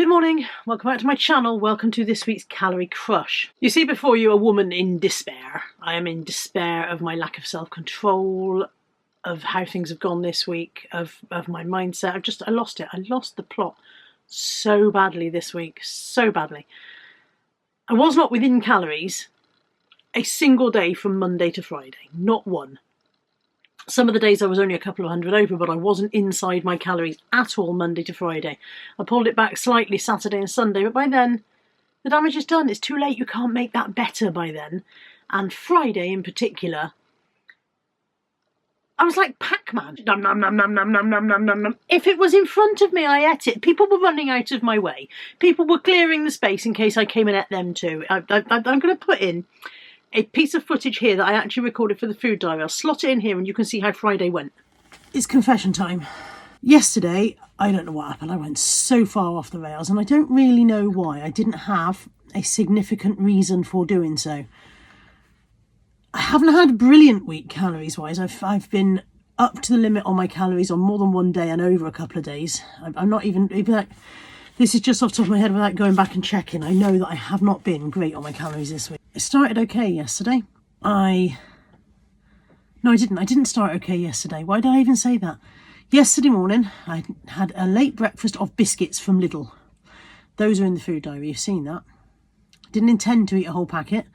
Good morning, welcome back to my channel, welcome to this week's Calorie Crush. You see before you a woman in despair. I am in despair of my lack of self-control, of how things have gone this week, of my mindset. I lost it. I lost the plot so badly this week, so badly. I was not within calories a single day from Monday to Friday, not one. Some of the days I was only a couple of hundred over, but I wasn't inside my calories at all Monday to Friday. I pulled it back slightly Saturday and Sunday, but by then the damage is done. It's too late. You can't make that better by then. And Friday in particular, I was like Pac-Man. Nom, nom, nom, nom, nom, nom, nom, nom, nom, nom. If it was in front of me, I ate it. People were running out of my way. People were clearing the space in case I came and ate them too. I'm going to put in a piece of footage here that I actually recorded for the food diary. I'll slot it in here and you can see how Friday went. It's confession time. Yesterday, I don't know what happened. I went so far off the rails and I don't really know why. I didn't have a significant reason for doing so. I haven't had a brilliant week calories wise. I've been up to the limit on my calories on more than one day and over a couple of days. I'm not even like, this is just off the top of my head without going back and checking. I know that I have not been great on my calories this week. It started okay yesterday. No, I didn't. I didn't start okay yesterday. Why did I even say that? Yesterday morning, I had a late breakfast of biscuits from Lidl. Those are in the food diary. You've seen that. Didn't intend to eat a whole packet.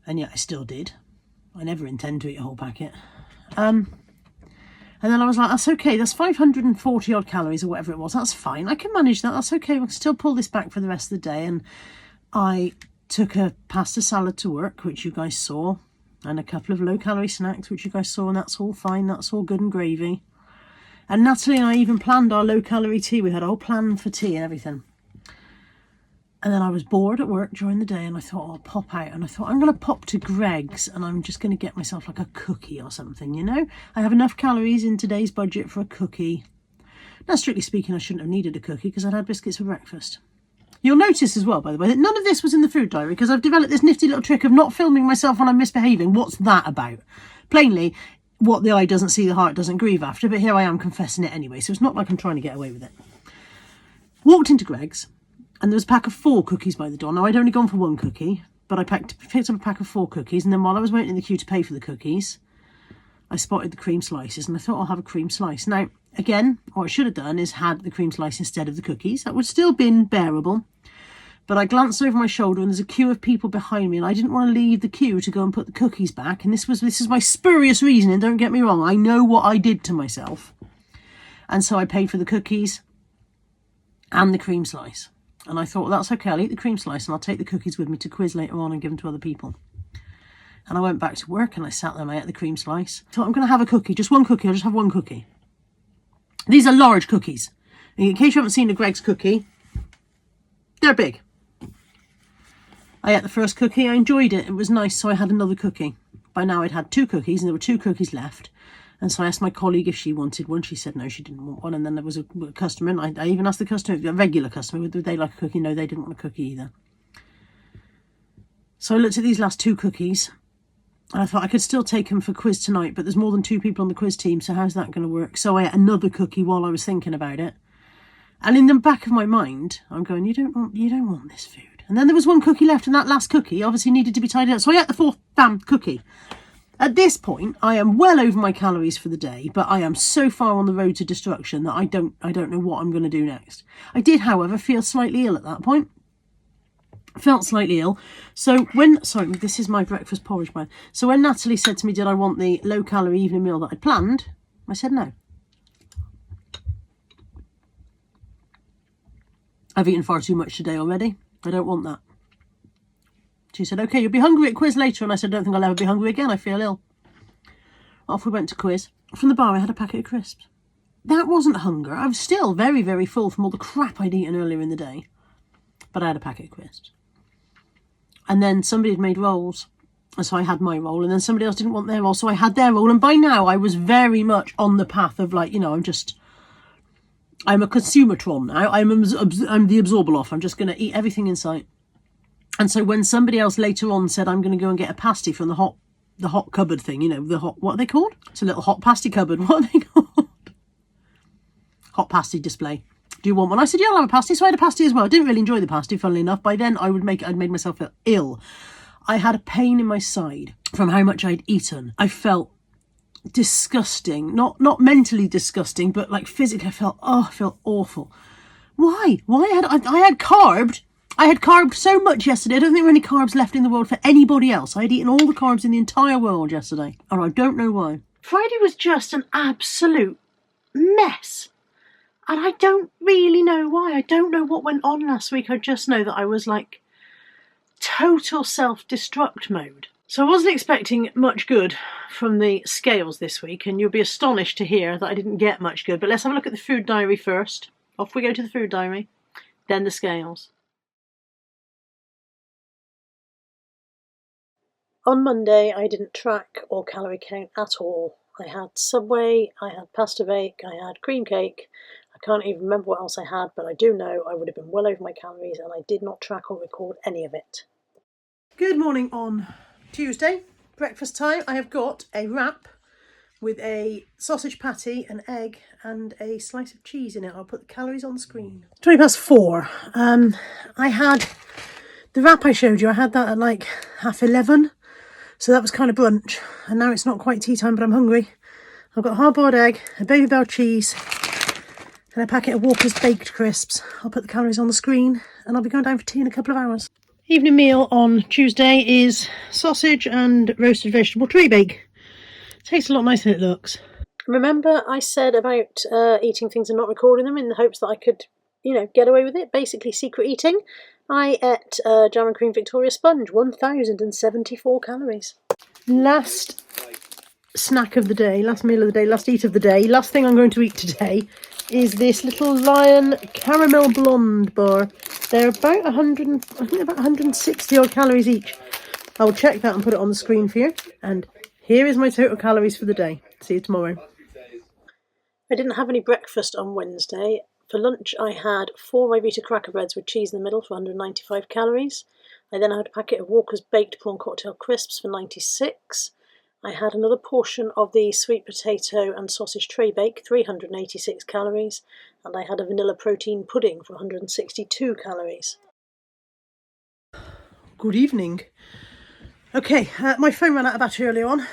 And yet I still did. I never intend to eat a whole packet. And then I was like, that's okay. That's 540 odd calories or whatever it was. That's fine. I can manage that. That's okay. I can still pull this back for the rest of the day. And I took a pasta salad to work, which you guys saw, and a couple of low-calorie snacks, which you guys saw, and that's all fine. That's all good and gravy. And Natalie and I even planned our low-calorie tea. We had a whole plan for tea and everything. And then I was bored at work during the day, and I thought, I'll pop out. And I thought, I'm going to pop to Greggs, and I'm just going to get myself like a cookie or something, you know? I have enough calories in today's budget for a cookie. Now, strictly speaking, I shouldn't have needed a cookie because I'd had biscuits for breakfast. You'll notice as well, by the way, that none of this was in the food diary because I've developed this nifty little trick of not filming myself when I'm misbehaving. What's that about? Plainly, what the eye doesn't see, the heart doesn't grieve after, but here I am confessing it anyway, so it's not like I'm trying to get away with it. Walked into Greggs, and there was a pack of 4 cookies by the door. Now, I'd only gone for 1 cookie, but I picked up a pack of 4 cookies, and then while I was waiting in the queue to pay for the cookies, I spotted the cream slices, and I thought I'll have a cream slice. Now, again, what I should have done is had the cream slice instead of the cookies. That would still been bearable. But I glanced over my shoulder and there's a queue of people behind me and I didn't want to leave the queue to go and put the cookies back. And this is my spurious reasoning, don't get me wrong. I know what I did to myself. And so I paid for the cookies and the cream slice. And I thought, well, that's okay. I'll eat the cream slice and I'll take the cookies with me to quiz later on and give them to other people. And I went back to work and I sat there and I ate the cream slice. I thought, I'm going to have a cookie, just 1 cookie. I'll just have 1 cookie. These are large cookies. In case you haven't seen a Greggs cookie, they're big. I ate the first cookie, I enjoyed it, it was nice, so I had another cookie. By now I'd had 2 cookies and there were 2 cookies left. And so I asked my colleague if she wanted one. She said no, she didn't want one. And then there was a customer, and I even asked the customer, a regular customer, would they like a cookie? No, they didn't want a cookie either. So I looked at these last 2 cookies and I thought I could still take them for quiz tonight, but there's more than 2 people on the quiz team, so how's that going to work? So I ate another cookie while I was thinking about it. And in the back of my mind, I'm going, you don't want this food. And then there was 1 cookie left, and that last cookie obviously needed to be tidied up. So I ate the 4th damn cookie. At this point, I am well over my calories for the day, but I am so far on the road to destruction that I don't know what I'm going to do next. I did, however, feel slightly ill at that point. Felt slightly ill. So sorry, this is my breakfast porridge, man. So when Natalie said to me, did I want the low-calorie evening meal that I'd planned, I said no. I've eaten far too much today already. I don't want that. She said, okay, you'll be hungry at quiz later. And I said, I don't think I'll ever be hungry again. I feel ill. Off we went to quiz. From the bar, I had a packet of crisps. That wasn't hunger. I was still very, very full from all the crap I'd eaten earlier in the day. But I had a packet of crisps. And then somebody had made rolls. And so I had my roll. And then somebody else didn't want their roll. So I had their roll. And by now, I was very much on the path of like, you know, I'm a consumatron now. I'm the Absorbaloff. I'm just going to eat everything in sight. And so when somebody else later on said, I'm going to go and get a pasty from the hot cupboard thing, you know, what are they called? It's a little hot pasty cupboard. What are they called? Hot pasty display. do you want one? I said, yeah, I'll have a pasty. So I had a pasty as well. I didn't really enjoy the pasty, funnily enough. By then, I'd made myself feel ill. I had a pain in my side from how much I'd eaten. I felt disgusting. Not mentally disgusting, but like physically, I felt awful. Why? I had carbed. I had carbed so much yesterday. I don't think there were any carbs left in the world for anybody else. I had eaten all the carbs in the entire world yesterday. And I don't know why. Friday was just an absolute mess. And I don't really know why. I don't know what went on last week. I just know that I was like total self-destruct mode. So I wasn't expecting much good from the scales this week. And you'll be astonished to hear that I didn't get much good. But let's have a look at the food diary first. Off we go to the food diary. Then the scales. On Monday, I didn't track or calorie count at all. I had Subway, I had pasta bake, I had cream cake. I can't even remember what else I had, but I do know I would have been well over my calories and I did not track or record any of it. Good morning on Tuesday. Breakfast time. I have got a wrap with a sausage patty, an egg and a slice of cheese in it. I'll put the calories on the screen. 4:20. I had the wrap I showed you. I had that at like 11:30. So that was kind of brunch, and now it's not quite tea time, but I'm hungry. I've got a hard-boiled egg, a Baby Bell cheese, and a packet of Walker's baked crisps. I'll put the calories on the screen, and I'll be going down for tea in a couple of hours. Evening meal on Tuesday is sausage and roasted vegetable tree bake. Tastes a lot nicer than it looks. Remember I said about eating things and not recording them in the hopes that I could, get away with it? Basically secret eating. I ate jam and cream Victoria sponge, 1,074 calories. Last snack of the day, last meal of the day, last eat of the day, last thing I'm going to eat today is this little Lion Caramel Blonde bar. They're about 160 odd calories each. I'll check that and put it on the screen for you. And here is my total calories for the day. See you tomorrow. I didn't have any breakfast on Wednesday. For lunch, I had 4 Rivita cracker breads with cheese in the middle for 195 calories. I then had a packet of Walker's baked prawn cocktail crisps for 96. I had another portion of the sweet potato and sausage tray bake, 386 calories. And I had a vanilla protein pudding for 162 calories. Good evening. Okay, my phone ran out of battery earlier on,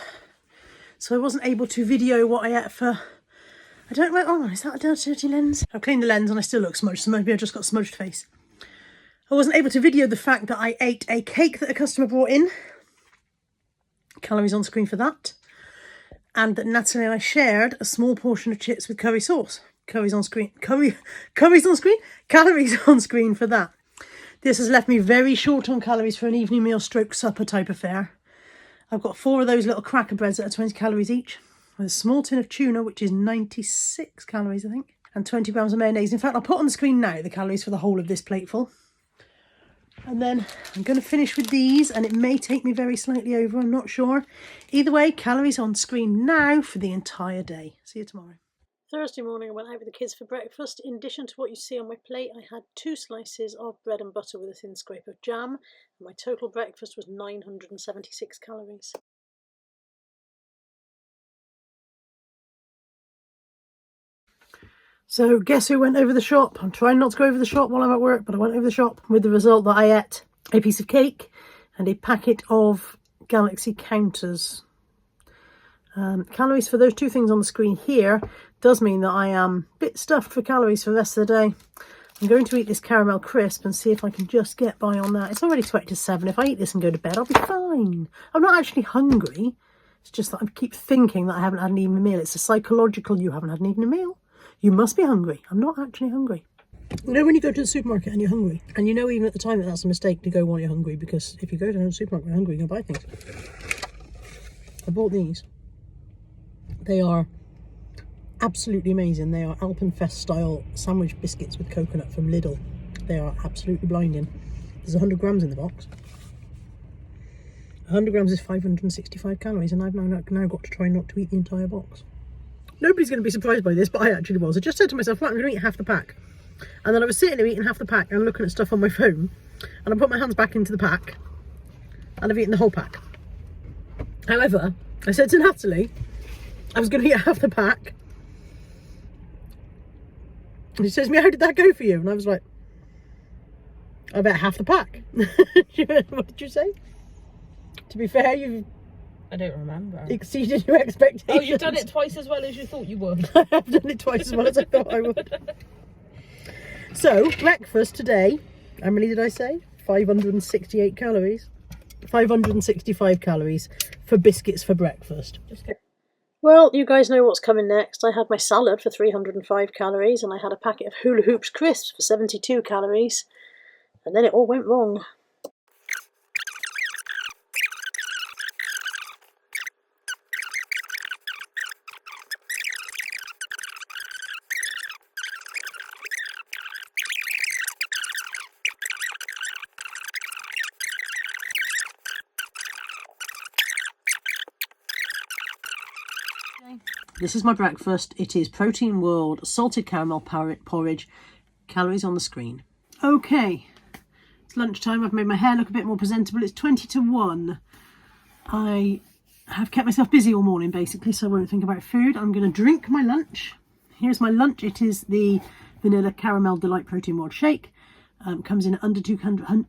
so I wasn't able to video what I ate for... I don't know, oh, is that a dirty lens? I've cleaned the lens and I still look smudged, so maybe I just got a smudged face. I wasn't able to video the fact that I ate a cake that a customer brought in. Calories on screen for that. And that Natalie and I shared a small portion of chips with curry sauce. Curries on screen. Curries on screen? Calories on screen for that. This has left me very short on calories for an evening meal stroke supper type affair. I've got 4 of those little cracker breads that are 20 calories each. With a small tin of tuna, which is 96 calories, I think. And 20 grams of mayonnaise. In fact, I'll put on the screen now the calories for the whole of this plateful. And then I'm going to finish with these, and it may take me very slightly over, I'm not sure. Either way, calories on screen now for the entire day. See you tomorrow. Thursday morning, I went out with the kids for breakfast. In addition to what you see on my plate, I had 2 slices of bread and butter with a thin scrape of jam. And my total breakfast was 976 calories. So guess who went over the shop? I'm trying not to go over the shop while I'm at work, but I went over the shop with the result that I ate a piece of cake and a packet of Galaxy counters. Calories for those 2 things on the screen here does mean that I am a bit stuffed for calories for the rest of the day. I'm going to eat this caramel crisp and see if I can just get by on that. It's already 20 to 7. If I eat this and go to bed, I'll be fine. I'm not actually hungry. It's just that I keep thinking that I haven't had an evening meal. It's a psychological, you haven't had an evening meal. You must be hungry. I'm not actually hungry. You know when you go to the supermarket and you're hungry, and you know even at the time that that's a mistake to go while you're hungry, because if you go to the supermarket and you're hungry, you're going to buy things. I bought these. They are absolutely amazing. They are Alpenfest style sandwich biscuits with coconut from Lidl. They are absolutely blinding. There's 100 grams in the box. 100 grams is 565 calories, and I've now got to try not to eat the entire box. Nobody's going to be surprised by this, but I actually was. I just said to myself, right, I'm going to eat half the pack. And then I was sitting there eating half the pack and looking at stuff on my phone. And I put my hands back into the pack. And I've eaten the whole pack. However, I said to Natalie, I was going to eat half the pack. And she says to me, how did that go for you? And I was like, I bet half the pack. What did you say? To be fair, you've... I don't remember. Exceeded your expectations. Oh, you've done it twice as well as you thought you would. I have done it twice as well as I thought I would. So, breakfast today, how many did I say? 568 calories. 565 calories for biscuits for breakfast. Well, you guys know what's coming next. I had my salad for 305 calories and I had a packet of Hula Hoops crisps for 72 calories. And then it all went wrong. This is my breakfast. It is Protein World salted caramel porridge. Calories on the screen. Okay, it's lunchtime. I've made my hair look a bit more presentable. It's 20 to 1. I have kept myself busy all morning basically, so I won't think about food. I'm going to drink my lunch. Here's my lunch. It is the Vanilla Caramel Delight Protein World Shake. Comes in under 200.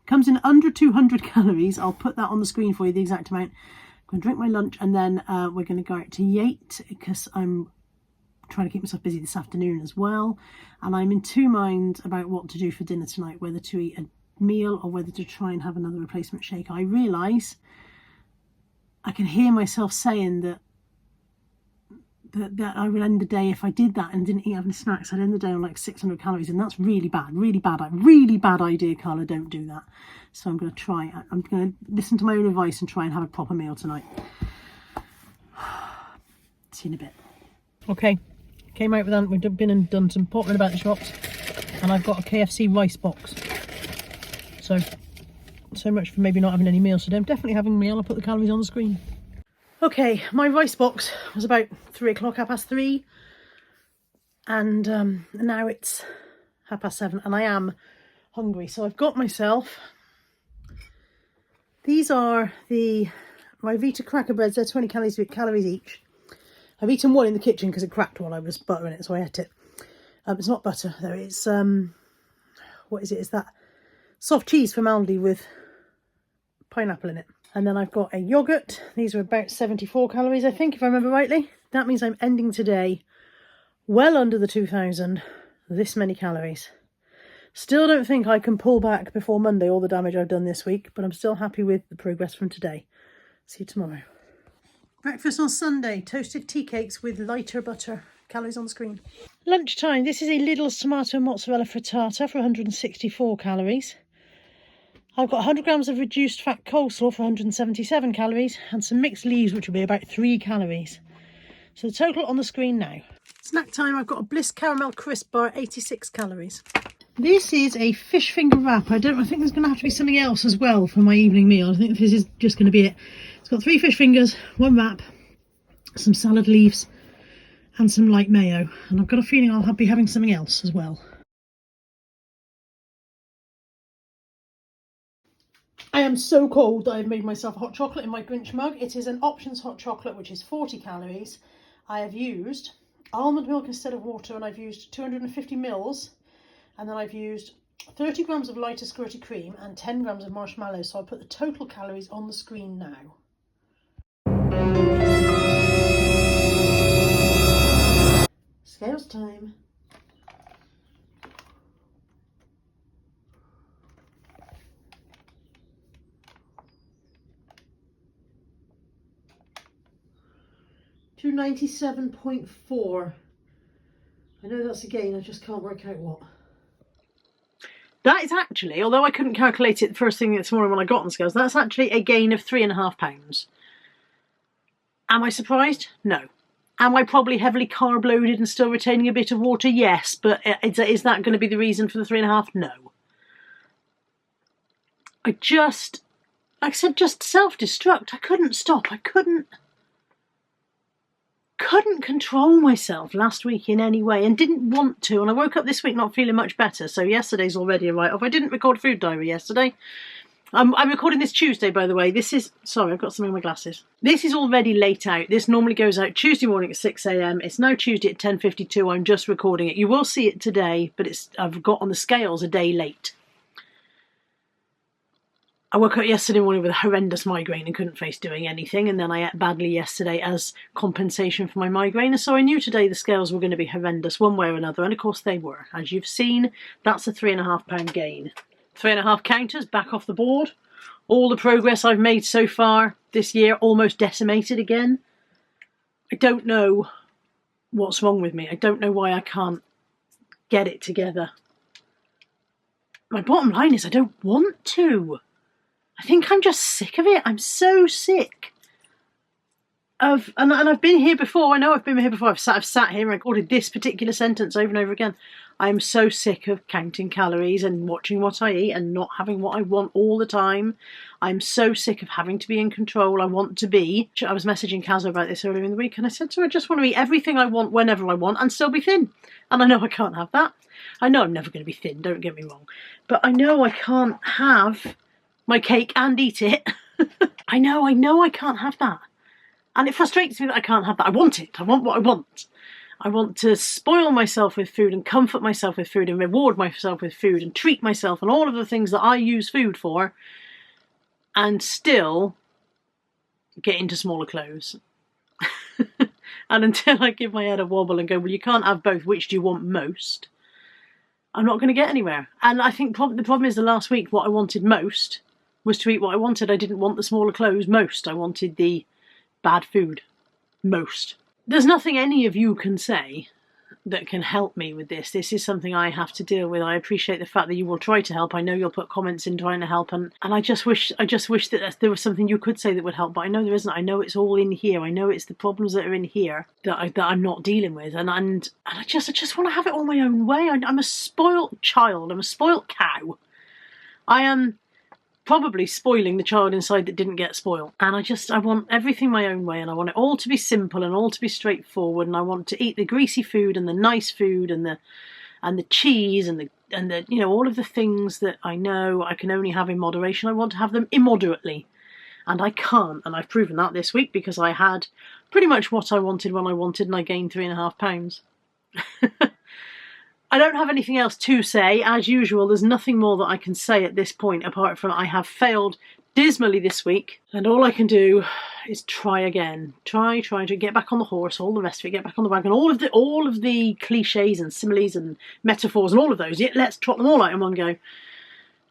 Comes in under 200 calories. I'll put that on the screen for you, the exact amount. I'm going to drink my lunch and then we're going to go out to Yate because I'm trying to keep myself busy this afternoon as well. And I'm in two minds about what to do for dinner tonight, whether to eat a meal or whether to try and have another replacement shake. I realise I can hear myself saying that I would end the day, if I did that and didn't eat any snacks, I'd end the day on like 600 calories, and that's really bad, really bad idea, Carla. Don't do that. So I'm going to try. I'm going to listen to my own advice and try and have a proper meal tonight. See you in a bit. Okay, came out with that. We've been and done some pottering about the shops, and I've got a KFC rice box. So much for maybe not having any meals today. I'm definitely having a meal. I'll put the calories on the screen. Okay, my rice box was about 3 o'clock, 3:30, and now it's 7:30 and I am hungry. So I've got myself, these are the Ryvita cracker breads. They're 20 calories each. I've eaten one in the kitchen because it cracked while I was buttering it, so I ate it. It's not butter though, it's, what is it? It's that soft cheese from Aldi with pineapple in it. And then I've got a yoghurt. These are about 74 calories, I think, if I remember rightly. That means I'm ending today well under the 2,000, this many calories. Still don't think I can pull back before Monday all the damage I've done this week, but I'm still happy with the progress from today. See you tomorrow. Breakfast on Sunday, toasted tea cakes with lighter butter. Calories on the screen. Lunchtime, this is a Lidl tomato mozzarella frittata for 164 calories. I've got 100 grams of reduced fat coleslaw for 177 calories and some mixed leaves, which will be about 3 calories. So the total on the screen now. Snack time, I've got a Bliss caramel crisp bar, 86 calories. This is a fish finger wrap. I think there's going to have to be something else as well for my evening meal. I think this is just going to be it. It's got 3 fish fingers, 1 wrap, some salad leaves and some light mayo. And I've got a feeling I'll be having something else as well. I am so cold that I've made myself a hot chocolate in my Grinch mug. It is an Options hot chocolate, which is 40 calories. I have used almond milk instead of water, and I've used 250 mils. And then I've used 30 grams of lighter squirty cream and 10 grams of marshmallows. So I'll put the total calories on the screen now. Scales time. $297.4. I know that's a gain, I just can't work out what. That is actually, although I couldn't calculate it the first thing this morning when I got on scales, that's actually a gain of 3.5 pounds. Am I surprised? No. Am I probably heavily carb loaded and still retaining a bit of water? Yes, but is that going to be the reason for the 3.5? No. Like I said, just self-destruct. I couldn't stop. I couldn't control myself last week in any way and didn't want to. And I woke up this week not feeling much better. So yesterday's already a write-off. I didn't record food diary yesterday. I'm recording this Tuesday, by the way. This is, sorry, I've got something in my glasses. This is already late out. This normally goes out Tuesday morning at 6 a.m. It's now Tuesday at 10:52. I'm just recording it. You will see it today, but I've got on the scales a day late. I woke up yesterday morning with a horrendous migraine and couldn't face doing anything, and then I ate badly yesterday as compensation for my migraine, and so I knew today the scales were going to be horrendous one way or another, and of course they were. As you've seen, that's a 3.5 pound gain. 3.5 counters back off the board. All the progress I've made so far this year almost decimated again. I don't know what's wrong with me. I don't know why I can't get it together. My bottom line is I don't want to. I think I'm just sick of it. I'm so sick of, and I've been here before. I know I've been here before. I've sat here and recorded this particular sentence over and over again. I'm so sick of counting calories and watching what I eat and not having what I want all the time. I'm so sick of having to be in control. I want to be. I was messaging Kaz about this earlier in the week, and I said to her, I just want to eat everything I want whenever I want and still be thin. And I know I can't have that. I know I'm never going to be thin, don't get me wrong. But I know I can't have my cake and eat it. I know I can't have that. And it frustrates me that I can't have that. I want it. I want what I want. I want to spoil myself with food and comfort myself with food and reward myself with food and treat myself and all of the things that I use food for, and still get into smaller clothes. And until I give my head a wobble and go, well, you can't have both, which do you want most? I'm not going to get anywhere. And I think the problem is the last week what I wanted most was to eat what I wanted. I didn't want the smaller clothes most. I wanted the bad food most. There's nothing any of you can say that can help me with this. This is something I have to deal with. I appreciate the fact that you will try to help. I know you'll put comments in trying to help, and I just wish that there was something you could say that would help, but I know there isn't. I know it's all in here. I know it's the problems that are in here that I'm not dealing with, and I just want to have it all my own way. I'm a spoilt child. I'm a spoilt cow. I am probably spoiling the child inside that didn't get spoiled. And I want everything my own way, and I want it all to be simple and all to be straightforward, and I want to eat the greasy food and the nice food and the cheese and the you know, all of the things that I know I can only have in moderation. I want to have them immoderately, and I can't, and I've proven that this week because I had pretty much what I wanted when I wanted, and I gained 3.5 pounds. I don't have anything else to say. As usual, there's nothing more that I can say at this point apart from I have failed dismally this week, and all I can do is try again. Try to get back on the horse, all the rest of it, get back on the wagon, all of the cliches and similes and metaphors and all of those. Yeah, let's trot them all out in one go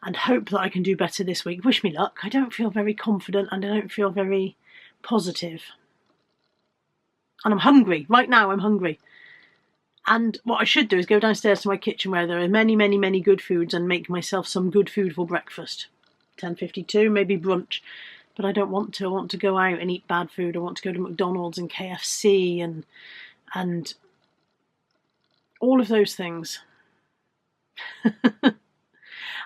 and hope that I can do better this week. Wish me luck. I don't feel very confident and I don't feel very positive. And I'm hungry. Right now I'm hungry. And what I should do is go downstairs to my kitchen where there are many, many, many good foods and make myself some good food for breakfast. 10:52, maybe brunch. But I don't want to. I want to go out and eat bad food. I want to go to McDonald's and KFC and all of those things. And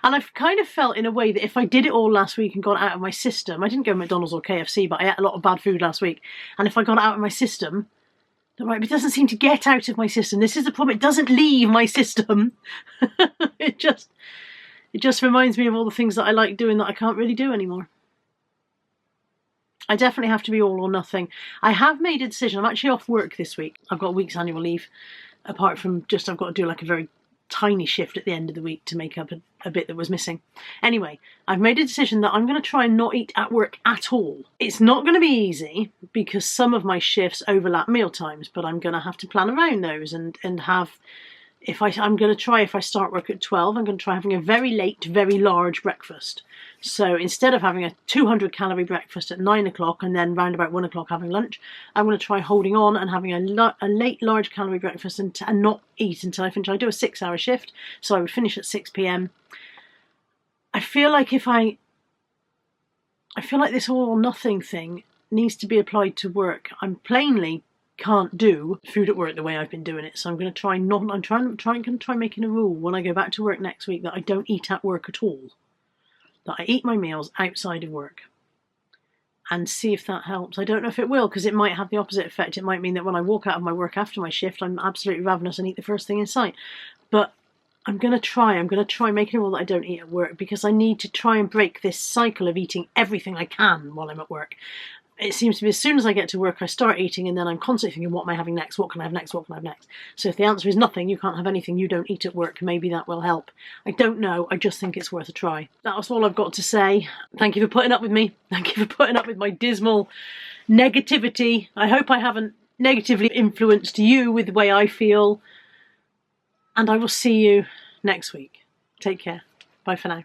I've kind of felt in a way that if I did it all last week and got it out of my system, I didn't go to McDonald's or KFC, but I ate a lot of bad food last week. And if I got it out of my system, right, but it doesn't seem to get out of my system. This is the problem. It doesn't leave my system. It just reminds me of all the things that I like doing that I can't really do anymore. I definitely have to be all or nothing. I have made a decision. I'm actually off work this week. I've got a week's annual leave. Apart from just I've got to do like a very tiny shift at the end of the week to make up a bit that was missing. Anyway, I've made a decision that I'm going to try and not eat at work at all. It's not going to be easy because some of my shifts overlap meal times, but I'm going to have to plan around those and have, I'm going to try, if I start work at 12, I'm going to try having a very late, very large breakfast. So instead of having a 200 calorie breakfast at 9 o'clock and then round about 1 o'clock having lunch, I'm going to try holding on and having a late, large calorie breakfast and not eat until I finish. I do a 6-hour shift, so I would finish at 6 p.m. I feel like this all or nothing thing needs to be applied to work. I'm plainly can't do food at work the way I've been doing it, so I'm going to try not. I'm going to try making a rule when I go back to work next week that I don't eat at work at all. That I eat my meals outside of work, and see if that helps. I don't know if it will, because it might have the opposite effect. It might mean that when I walk out of my work after my shift, I'm absolutely ravenous and eat the first thing in sight. But I'm going to try making sure that I don't eat at work, because I need to try and break this cycle of eating everything I can while I'm at work. It seems to be as soon as I get to work, I start eating, and then I'm constantly thinking, what am I having next? What can I have next? What can I have next? So if the answer is nothing, you can't have anything, you don't eat at work, maybe that will help. I don't know. I just think it's worth a try. That's all I've got to say. Thank you for putting up with me. Thank you for putting up with my dismal negativity. I hope I haven't negatively influenced you with the way I feel. And I will see you next week. Take care. Bye for now.